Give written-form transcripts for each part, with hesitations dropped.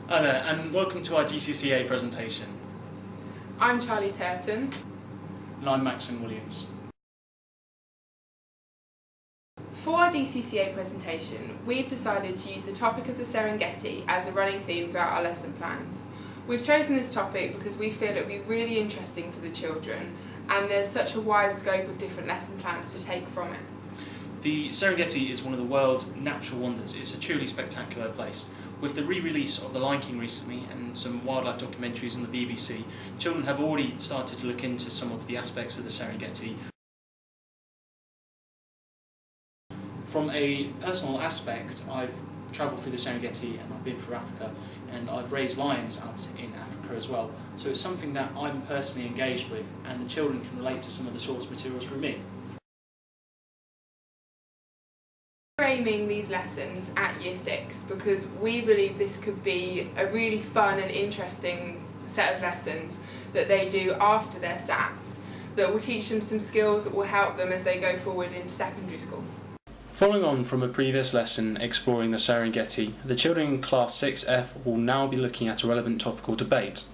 Hi there, and welcome to our DCCA presentation. I'm Charlie Turton. And I'm Maxon Williams. For our DCCA presentation, we've decided to use the topic of the Serengeti as a running theme throughout our lesson plans. We've chosen this topic because we feel it would be really interesting for the children, and there's such a wide scope of different lesson plans to take from it. The Serengeti is one of the world's natural wonders. It's a truly spectacular place. With the re-release of The Lion King recently and some wildlife documentaries on the BBC, children have already started to look into some of the aspects of the Serengeti. From a personal aspect, I've travelled through the Serengeti and I've been through Africa, and I've raised lions out in Africa as well. So it's something that I'm personally engaged with, and the children can relate to some of the source materials through me. We're aiming these lessons at Year 6 because we believe this could be a really fun and interesting set of lessons that they do after their SATs that will teach them some skills that will help them as they go forward into secondary school. Following on from a previous lesson exploring the Serengeti, the children in Class 6F will now be looking at a relevant topical debate.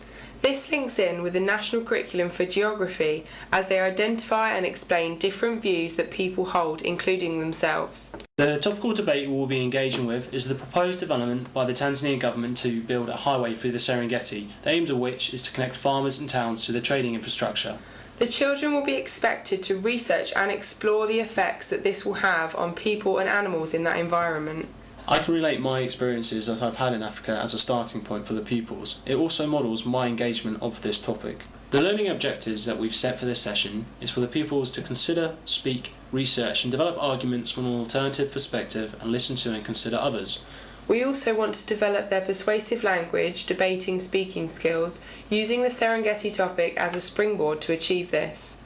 This links in with the national curriculum for geography as they identify and explain different views that people hold, including themselves. The topical debate we will be engaging with is the proposed development by the Tanzanian government to build a highway through the Serengeti, the aim of which is to connect farmers and towns to the trading infrastructure. The children will be expected to research and explore the effects that this will have on people and animals in that environment. I can relate my experiences that I've had in Africa as a starting point for the pupils. It also models my engagement of this topic. The learning objectives that we've set for this session is for the pupils to consider, speak, research and develop arguments from an alternative perspective and listen to and consider others. We also want to develop their persuasive language, debating, speaking skills, using the Serengeti topic as a springboard to achieve this.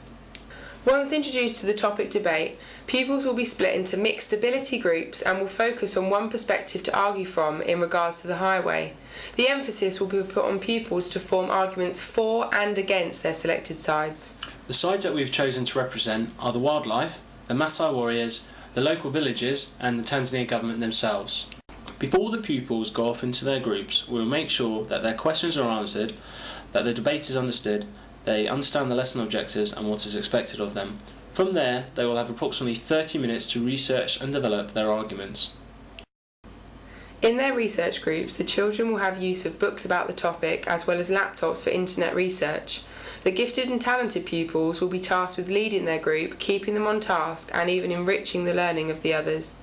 Once introduced to the topic debate, pupils will be split into mixed ability groups and will focus on one perspective to argue from in regards to the highway. The emphasis will be put on pupils to form arguments for and against their selected sides. The sides that we've chosen to represent are the wildlife, the Maasai warriors, the local villages and the Tanzanian government themselves. Before the pupils go off into their groups, we will make sure that their questions are answered, that the debate is understood, they understand the lesson objectives and what is expected of them. From there, they will have approximately 30 minutes to research and develop their arguments. In their research groups, the children will have use of books about the topic as well as laptops for internet research. The gifted and talented pupils will be tasked with leading their group, keeping them on task and even enriching the learning of the others.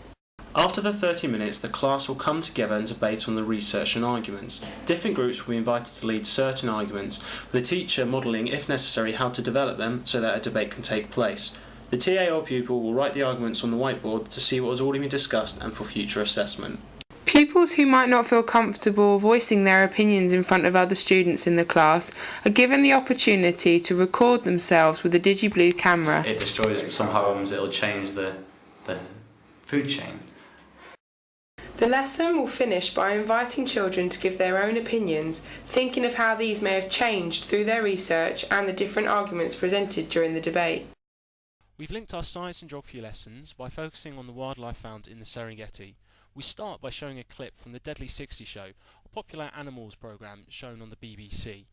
After the 30 minutes, the class will come together and debate on the research and arguments. Different groups will be invited to lead certain arguments, with the teacher modelling, if necessary, how to develop them so that a debate can take place. The TA or pupil will write the arguments on the whiteboard to see what has already been discussed and for future assessment. Pupils who might not feel comfortable voicing their opinions in front of other students in the class are given the opportunity to record themselves with a DigiBlue camera. It destroys some homes, it'll change the food chain. The lesson will finish by inviting children to give their own opinions, thinking of how these may have changed through their research and the different arguments presented during the debate. We've linked our science and geography lessons by focusing on the wildlife found in the Serengeti. We start by showing a clip from the Deadly 60 show, a popular animals programme shown on the BBC.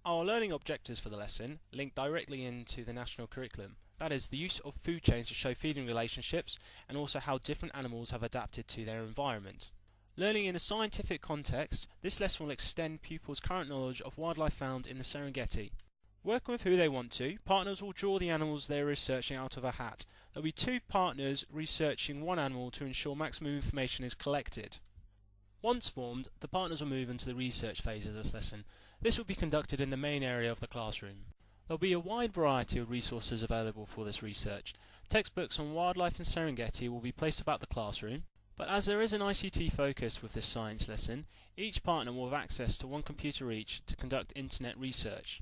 Our learning objectives for the lesson link directly into the national curriculum. That is, the use of food chains to show feeding relationships and also how different animals have adapted to their environment. Learning in a scientific context, this lesson will extend pupils' current knowledge of wildlife found in the Serengeti. Working with who they want to, partners will draw the animals they are researching out of a hat. There will be two partners researching one animal to ensure maximum information is collected. Once formed, the partners will move into the research phase of this lesson. This will be conducted in the main area of the classroom. There will be a wide variety of resources available for this research. Textbooks on wildlife and Serengeti will be placed about the classroom, but as there is an ICT focus with this science lesson, each partner will have access to one computer each to conduct internet research.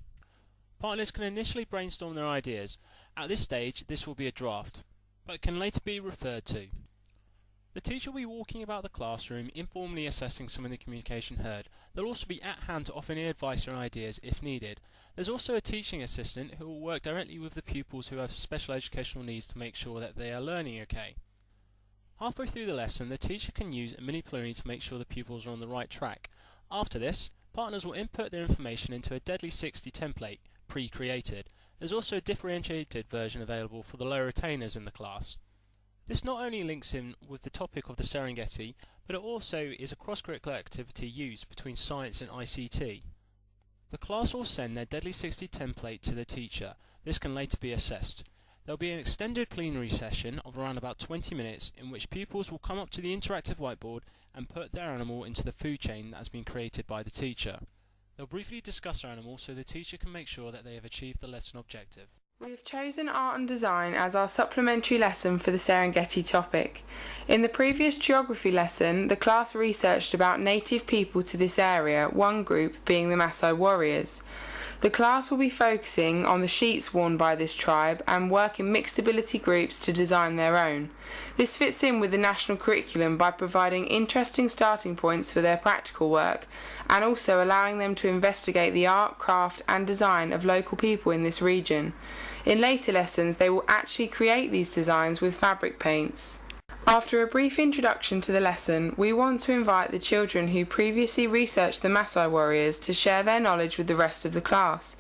Partners can initially brainstorm their ideas. At this stage, this will be a draft, but can later be referred to. The teacher will be walking about the classroom, informally assessing some of the communication heard. They'll also be at hand to offer any advice or ideas if needed. There's also a teaching assistant who will work directly with the pupils who have special educational needs to make sure that they are learning okay. Halfway through the lesson, the teacher can use a mini-plenary to make sure the pupils are on the right track. After this, partners will input their information into a Deadly 60 template, pre-created. There's also a differentiated version available for the lower attainers in the class. This not only links in with the topic of the Serengeti, but it also is a cross-curricular activity used between science and ICT. The class will send their Deadly 60 template to the teacher. This can later be assessed. There will be an extended plenary session of around about 20 minutes in which pupils will come up to the interactive whiteboard and put their animal into the food chain that has been created by the teacher. They'll briefly discuss their animal so the teacher can make sure that they have achieved the lesson objective. We have chosen art and design as our supplementary lesson for the Serengeti topic. In the previous geography lesson, the class researched about native people to this area, one group being the Maasai warriors. The class will be focusing on the sheets worn by this tribe and work in mixed ability groups to design their own. This fits in with the national curriculum by providing interesting starting points for their practical work and also allowing them to investigate the art, craft and design of local people in this region. In later lessons, they will actually create these designs with fabric paints. After a brief introduction to the lesson, we want to invite the children who previously researched the Maasai warriors to share their knowledge with the rest of the class.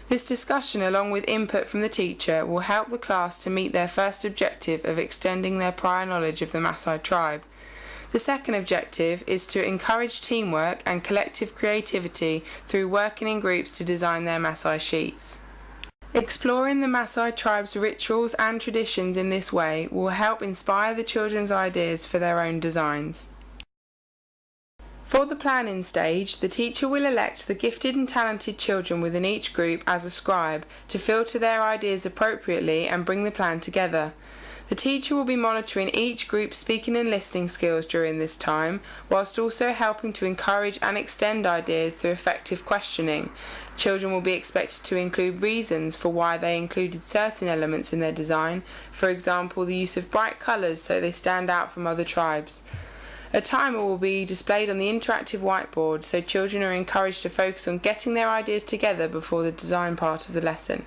This discussion, along with input from the teacher, will help the class to meet their first objective of extending their prior knowledge of the Maasai tribe. The second objective is to encourage teamwork and collective creativity through working in groups to design their Maasai sheets. Exploring the Maasai tribe's rituals and traditions in this way will help inspire the children's ideas for their own designs. For the planning stage, the teacher will elect the gifted and talented children within each group as a scribe to filter their ideas appropriately and bring the plan together. The teacher will be monitoring each group's speaking and listening skills during this time, whilst also helping to encourage and extend ideas through effective questioning. Children will be expected to include reasons for why they included certain elements in their design, for example the use of bright colours so they stand out from other tribes. A timer will be displayed on the interactive whiteboard so children are encouraged to focus on getting their ideas together before the design part of the lesson.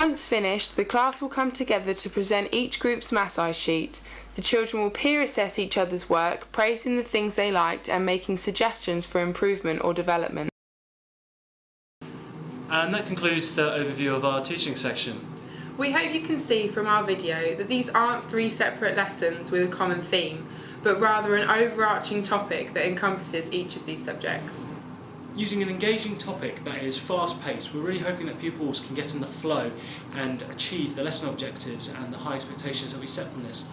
Once finished, the class will come together to present each group's Maasai sheet. The children will peer assess each other's work, praising the things they liked and making suggestions for improvement or development. And that concludes the overview of our teaching section. We hope you can see from our video that these aren't three separate lessons with a common theme, but rather an overarching topic that encompasses each of these subjects. Using an engaging topic that is fast-paced, we're really hoping that pupils can get in the flow and achieve the lesson objectives and the high expectations that we set from this.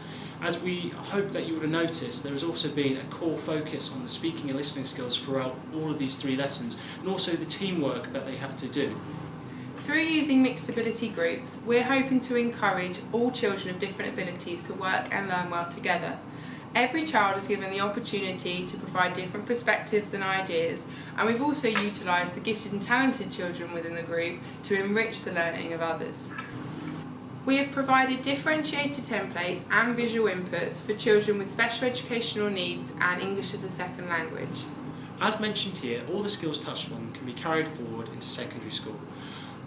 As we hope that you would have noticed, there has also been a core focus on the speaking and listening skills throughout all of these three lessons, and also the teamwork that they have to do. Through using mixed ability groups, we're hoping to encourage all children of different abilities to work and learn well together. Every child is given the opportunity to provide different perspectives and ideas, and we've also utilised the gifted and talented children within the group to enrich the learning of others. We have provided differentiated templates and visual inputs for children with special educational needs and English as a second language. As mentioned here, all the skills touched on can be carried forward into secondary school.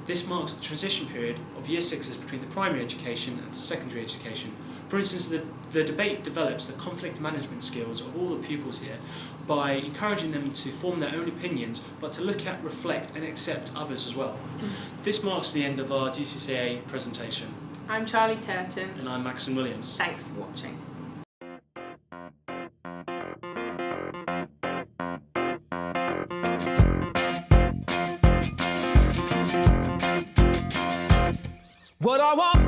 This marks the transition period of Year 6s between the primary education and to secondary education. For instance, the debate develops the conflict management skills of all the pupils here by encouraging them to form their own opinions, but to look at, reflect and accept others as well. This marks the end of our DCCA presentation. I'm Charlie Turton. And I'm Maxon Williams. Thanks for watching. What I want